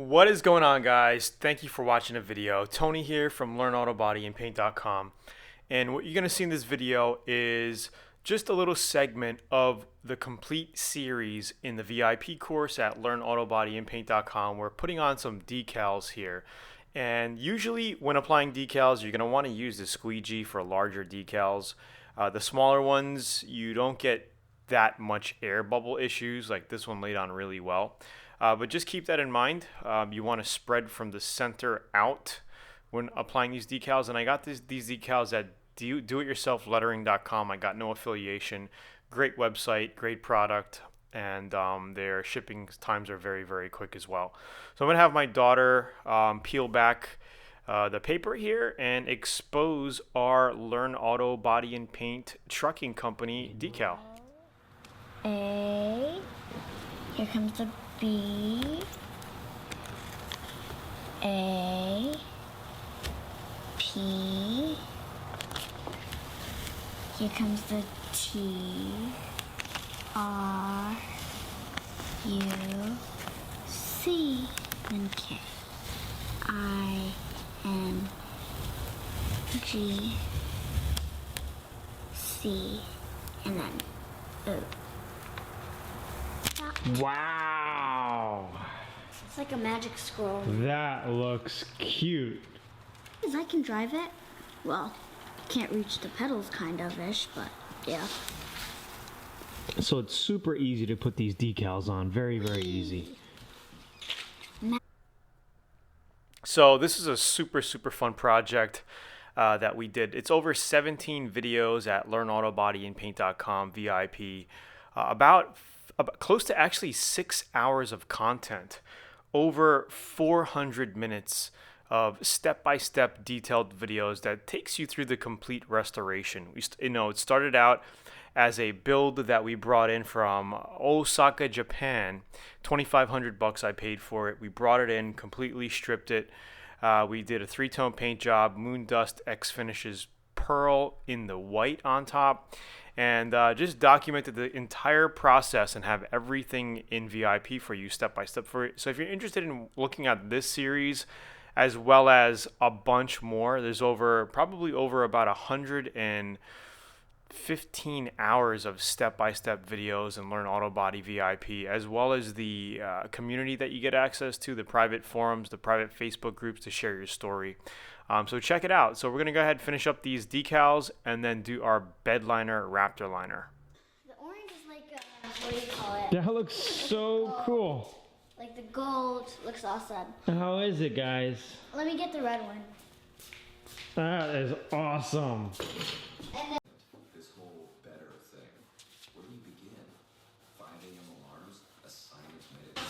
What is going on, guys? Thank you for watching the video. Tony here from LearnAutoBodyAndPaint.com. And what you're going to see in this video is just a little segment of the complete series in the VIP course at LearnAutoBodyAndPaint.com. We're putting on some decals here. And usually when applying decals, you're going to want to use the squeegee for larger decals. The smaller ones, you don't get that much air bubble issues. Like this one laid on really well. But just keep that in mind. You want to spread from the center out when applying these decals. And I got these decals at doityourselflettering.com. I got no affiliation. Great website, great product, and their shipping times are very, very quick as well. So I'm going to have my daughter peel back the paper here and expose our Learn Auto Body and Paint trucking company decal. A. Here comes the B. A. P. Here comes the T. R. U. C. And K. I. N. G. C. And then O. Wow, It's like a magic scroll. that looks cute. Because I can drive it. Well, can't reach the pedals kind of-ish, but yeah. So it's super easy to put these decals on. Very, very easy. So this is a super fun project that we did. It's over 17 videos at LearnAutoBodyAndPaint.com VIP. About close to actually 6 hours of content, over 400 minutes of step-by-step detailed videos that takes you through the complete restoration. It started out as a build that we brought in from Osaka, Japan. $2,500 I paid for it. We brought it in, completely stripped it. We did a 3-tone paint job, moon dust X finishes, pearl in the white on top, and just documented the entire process and have everything in VIP for you step by step for it. So if you're interested in looking at this series as well as a bunch more, there's probably over about 115 hours of step-by-step videos and Learn Auto Body VIP, as well as the community that you get access to, the private forums, the private Facebook groups to share your story. So check it out. So we're going to go ahead and finish up these decals and then do our bed liner, Raptor liner. The orange is like, what do you call it? That looks so cool. Like the gold looks awesome. How is it, guys? Let me get the red one. That is awesome. This whole better thing. Where do you begin? 5 a.m. alarms, assignments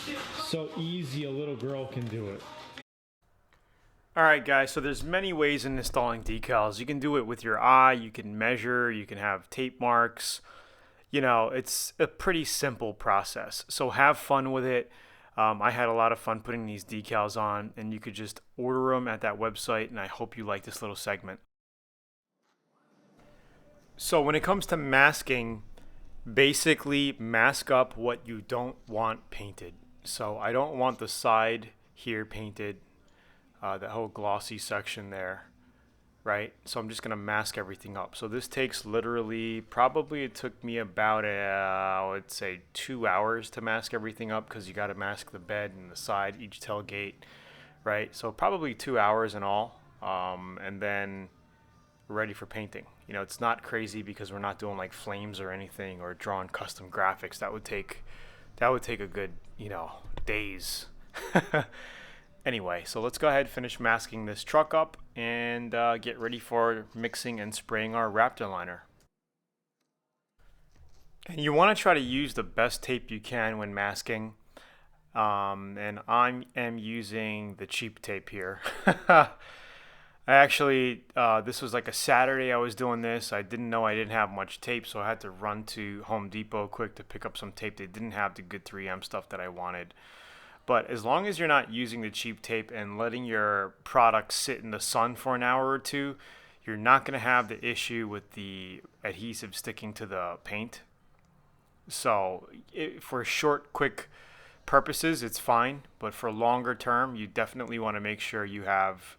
made. So easy, a little girl can do it. Alright guys, so there's many ways in installing decals. You can do it with your eye, you can measure, you can have tape marks. It's a pretty simple process. So have fun with it. I had a lot of fun putting these decals on, and you could just order them at that website, and I hope you like this little segment. So when it comes to masking, basically mask up what you don't want painted. So I don't want the side here painted, that whole glossy section there, right? So I'm just gonna mask everything up. So this takes literally, it took me about, I would say 2 hours to mask everything up, because you gotta mask the bed and the side, each tailgate, right? So probably 2 hours in all, and then ready for painting. It's not crazy because we're not doing like flames or anything or drawing custom graphics. That would take a good, days. Anyway, so let's go ahead and finish masking this truck up and get ready for mixing and spraying our Raptor liner. And you want to try to use the best tape you can when masking. And I am using the cheap tape here. This was like a Saturday I was doing this. I didn't know I didn't have much tape, so I had to run to Home Depot quick to pick up some tape. They didn't have the good 3M stuff that I wanted. But as long as you're not using the cheap tape and letting your product sit in the sun for an hour or two, you're not going to have the issue with the adhesive sticking to the paint. So for short, quick purposes, it's fine, but for longer term, you definitely want to make sure you have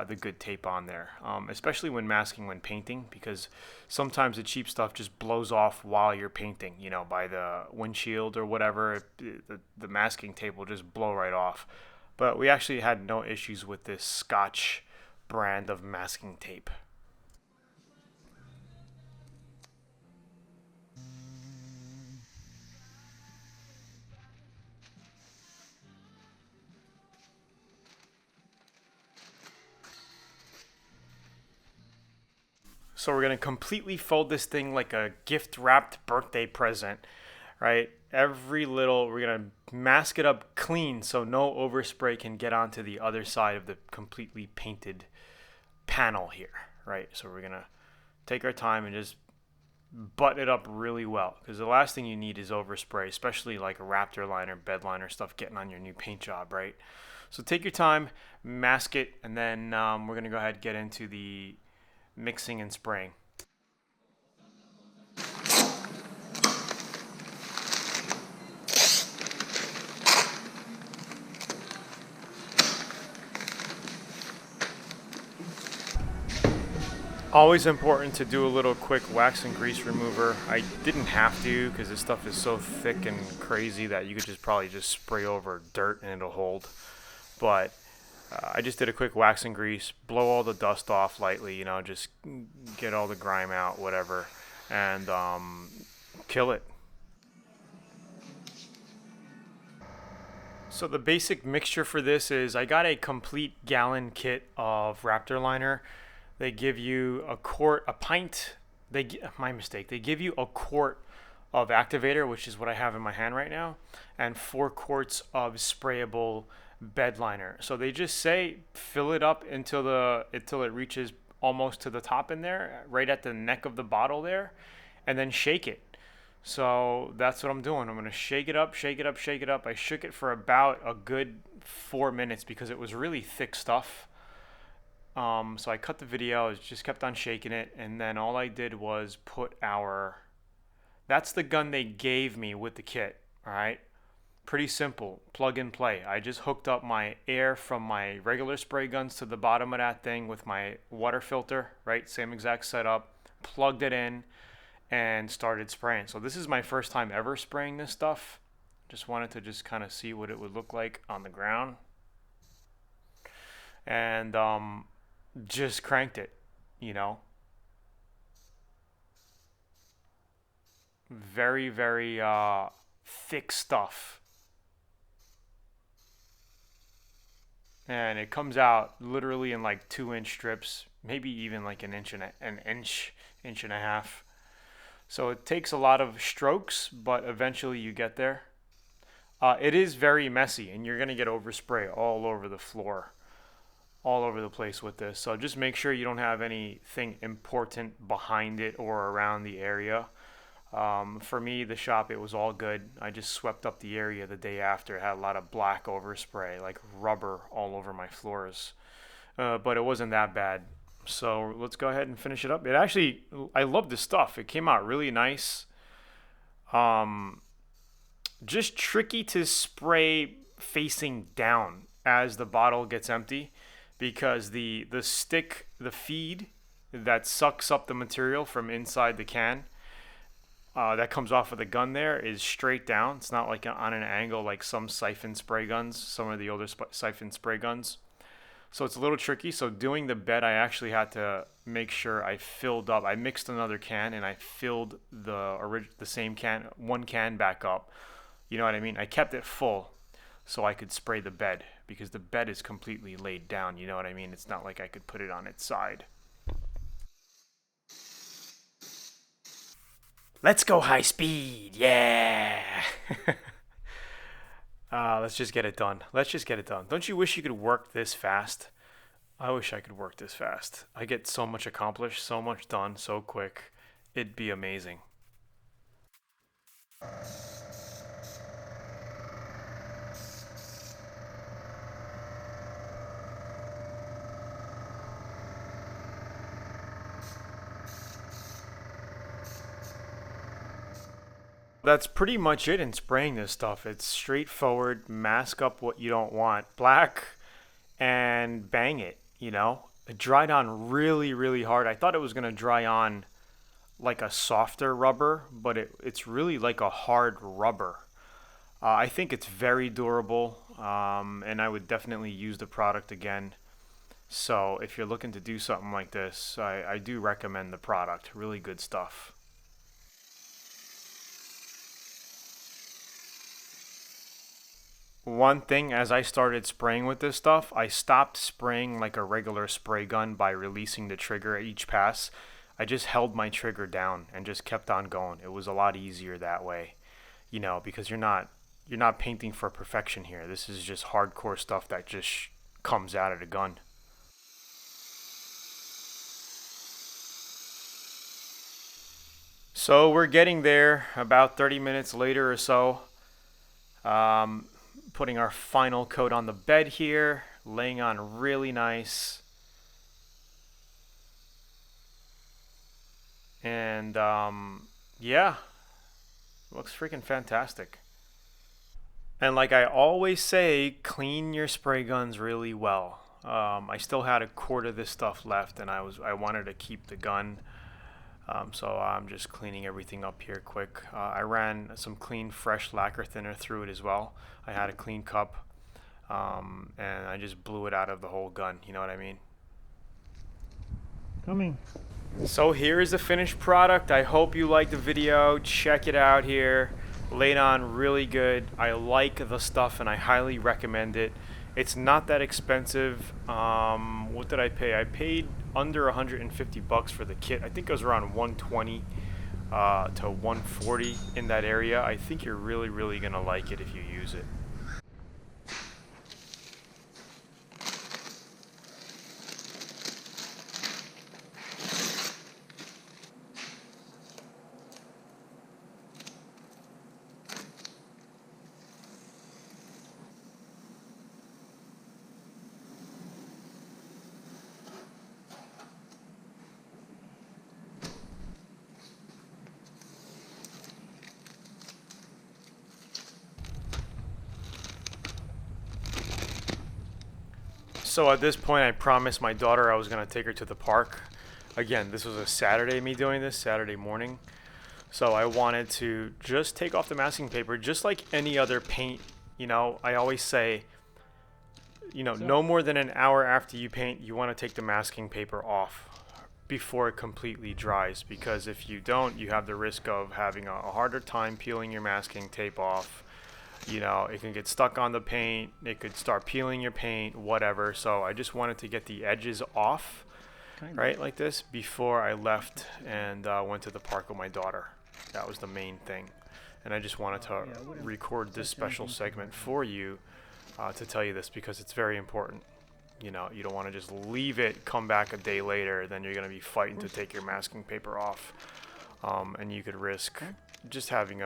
the good tape on there, especially when masking when painting, because sometimes the cheap stuff just blows off while you're painting, you know, by the windshield or whatever. The masking tape will just blow right off. But we actually had no issues with this Scotch brand of masking tape. So we're gonna completely fold this thing like a gift wrapped birthday present, right? We're gonna mask it up clean so no overspray can get onto the other side of the completely painted panel here, right? So we're gonna take our time and just button it up really well, because the last thing you need is overspray, especially like a Raptor liner, bed liner stuff getting on your new paint job, right? So take your time, mask it, and then we're gonna go ahead and get into the mixing and spraying. Always important to do a little quick wax and grease remover. I didn't have to because this stuff is so thick and crazy that you could just probably just spray over dirt and it'll hold. But I just did a quick wax and grease, blow all the dust off lightly, you know, just get all the grime out, whatever, and kill it. So the basic mixture for this is I got a complete gallon kit of Raptor liner. They give you a pint. My mistake. They give you a quart of activator, which is what I have in my hand right now, and 4 quarts of sprayable bed liner. So they just say fill it up until it reaches almost to the top in there, right at the neck of the bottle there, and then shake it. So that's what I'm doing. I'm gonna shake it up, shake it up, shake it up. I shook it for about a good 4 minutes because it was really thick stuff. So I cut the video, I just kept on shaking it, and then all I did was that's the gun they gave me with the kit, all right? Pretty simple, plug and play. I just hooked up my air from my regular spray guns to the bottom of that thing with my water filter, right? Same exact setup, plugged it in, and started spraying. So this is my first time ever spraying this stuff. Just wanted to just kind of see what it would look like on the ground. And just cranked it, you know. Very, very thick stuff. And it comes out literally in like 2-inch strips, maybe even like an inch and a half. So it takes a lot of strokes, but eventually you get there. It is very messy, and you're gonna get overspray all over the floor, all over the place with this. So just make sure you don't have anything important behind it or around the area. For me, the shop, it was all good. I just swept up the area the day after. It had a lot of black overspray, like rubber all over my floors. But it wasn't that bad. So let's go ahead and finish it up. I love this stuff. It came out really nice. Just tricky to spray facing down as the bottle gets empty, because the feed that sucks up the material from inside the can, that comes off of the gun there, is straight down. It's not like on an angle like some siphon spray guns, some of the older siphon spray guns. So it's a little tricky. So doing the bed, I actually had to make sure I filled up. I mixed another can and I filled the same can, one can back up. You know what I mean? I kept it full so I could spray the bed, because the bed is completely laid down. You know what I mean? It's not like I could put it on its side. Let's go high speed. Yeah. Let's just get it done. Let's just get it done. Don't you wish you could work this fast? I wish I could work this fast. I get so much accomplished, so much done, so quick. It'd be amazing. That's pretty much it in spraying this stuff. It's straightforward, mask up what you don't want, black, and bang it, you know? It dried on really, really hard. I thought it was going to dry on like a softer rubber, but it's really like a hard rubber. I think it's very durable, and I would definitely use the product again. So if you're looking to do something like this, I do recommend the product. Really good stuff. One thing, as I started spraying with this stuff, I stopped spraying like a regular spray gun by releasing the trigger at each pass. I just held my trigger down and just kept on going. It was a lot easier that way, you know, because you're not painting for perfection here. This is just hardcore stuff that just comes out of the gun. So we're getting there about 30 minutes later or so. Putting our final coat on the bed here, laying on really nice. And yeah, looks freaking fantastic. And like I always say, clean your spray guns really well. I still had a quart of this stuff left, and I wanted to keep the gun. So I'm just cleaning everything up here quick. I ran some clean, fresh lacquer thinner through it as well. I had a clean cup, and I just blew it out of the whole gun. You know what I mean? Coming. So here is the finished product. I hope you liked the video. Check it out here. Laid on really good. I like the stuff, and I highly recommend it. It's not that expensive. What did I pay? I paid under $150 for the kit. I think it was around 120 to 140 in that area. I think you're really, really gonna like it if you use it. So at this point, I promised my daughter I was going to take her to the park. Again, this was a Saturday, me doing this, Saturday morning. So I wanted to just take off the masking paper, just like any other paint. You know, I always say, you know, no more than an hour after you paint, you want to take the masking paper off before it completely dries. Because if you don't, you have the risk of having a harder time peeling your masking tape off. You know, it can get stuck on the paint, it could start peeling your paint, whatever. So I just wanted to get the edges off, right, like this, before I left and went to the park with my daughter. That was the main thing. And I just wanted to record this special segment for you to tell you this, because it's very important. You know, you don't want to just leave it, come back a day later, then you're going to be fighting to take your masking paper off. And you could risk just having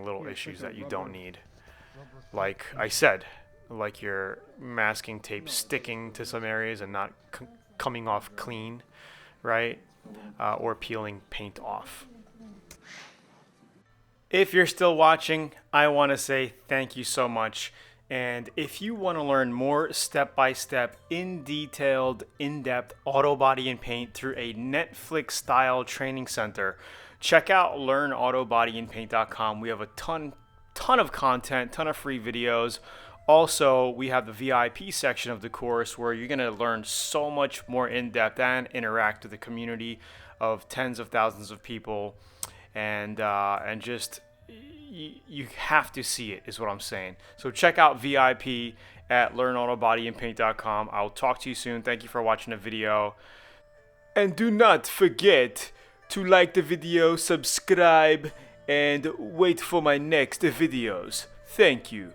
little issues that you don't need. Like I said, like your masking tape sticking to some areas and not coming off clean, right? Or peeling paint off. If you're still watching, I want to say thank you so much. And if you want to learn more step-by-step, in-detailed, in-depth auto body and paint through a Netflix-style training center, check out LearnAutoBodyAndPaint.com. We have a ton of content, ton of free videos. Also, we have the VIP section of the course where you're going to learn so much more in-depth and interact with the community of tens of thousands of people. And just you have to see it, is what I'm saying. So check out VIP at LearnAutoBodyAndPaint.com. I'll talk to you soon. Thank you for watching the video. And do not forget to like the video, subscribe, and wait for my next videos. Thank you.